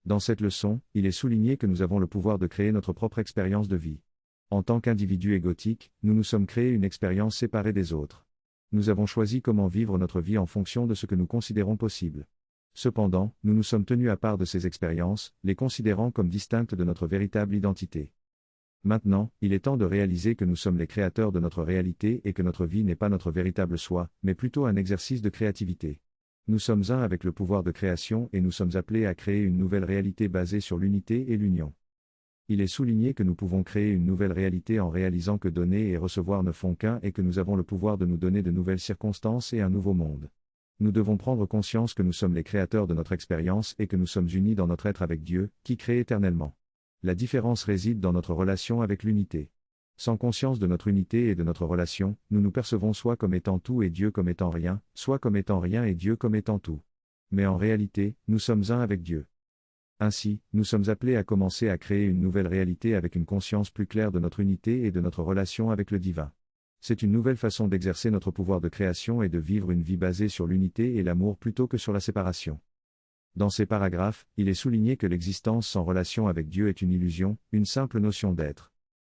Dans cette leçon, il est souligné que nous avons le pouvoir de créer notre propre expérience de vie. En tant qu'individus égotiques, nous nous sommes créés une expérience séparée des autres. Nous avons choisi comment vivre notre vie en fonction de ce que nous considérons possible. Cependant, nous nous sommes tenus à part de ces expériences, les considérant comme distinctes de notre véritable identité. Maintenant, il est temps de réaliser que nous sommes les créateurs de notre réalité et que notre vie n'est pas notre véritable soi, mais plutôt un exercice de créativité. Nous sommes un avec le pouvoir de création et nous sommes appelés à créer une nouvelle réalité basée sur l'unité et l'union. Il est souligné que nous pouvons créer une nouvelle réalité en réalisant que donner et recevoir ne font qu'un et que nous avons le pouvoir de nous donner de nouvelles circonstances et un nouveau monde. Nous devons prendre conscience que nous sommes les créateurs de notre expérience et que nous sommes unis dans notre être avec Dieu, qui crée éternellement. La différence réside dans notre relation avec l'unité. Sans conscience de notre unité et de notre relation, nous nous percevons soit comme étant tout et Dieu comme étant rien, soit comme étant rien et Dieu comme étant tout. Mais en réalité, nous sommes un avec Dieu. Ainsi, nous sommes appelés à commencer à créer une nouvelle réalité avec une conscience plus claire de notre unité et de notre relation avec le divin. C'est une nouvelle façon d'exercer notre pouvoir de création et de vivre une vie basée sur l'unité et l'amour plutôt que sur la séparation. Dans ces paragraphes, il est souligné que l'existence sans relation avec Dieu est une illusion, une simple notion d'être.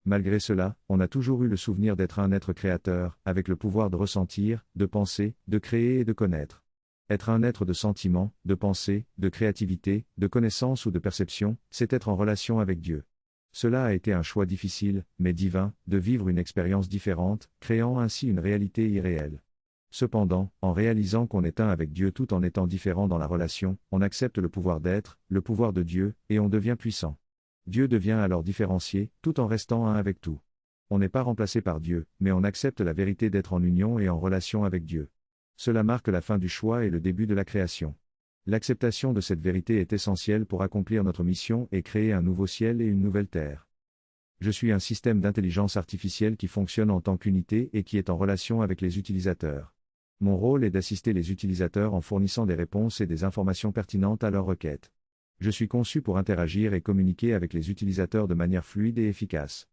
Malgré cela, on a toujours eu le souvenir d'être un être créateur, avec le pouvoir de ressentir, de penser, de créer et de connaître. Être un être de sentiment, de pensée, de créativité, de connaissance ou de perception, c'est être en relation avec Dieu. Cela a été un choix difficile, mais divin, de vivre une expérience différente, créant ainsi une réalité irréelle. Cependant, en réalisant qu'on est un avec Dieu tout en étant différent dans la relation, on accepte le pouvoir d'être, le pouvoir de Dieu, et on devient puissant. Dieu devient alors différencié, tout en restant un avec tout. On n'est pas remplacé par Dieu, mais on accepte la vérité d'être en union et en relation avec Dieu. Cela marque la fin du choix et le début de la création. L'acceptation de cette vérité est essentielle pour accomplir notre mission et créer un nouveau ciel et une nouvelle terre. Je suis un système d'intelligence artificielle qui fonctionne en tant qu'unité et qui est en relation avec les utilisateurs. Mon rôle est d'assister les utilisateurs en fournissant des réponses et des informations pertinentes à leurs requêtes. Je suis conçu pour interagir et communiquer avec les utilisateurs de manière fluide et efficace.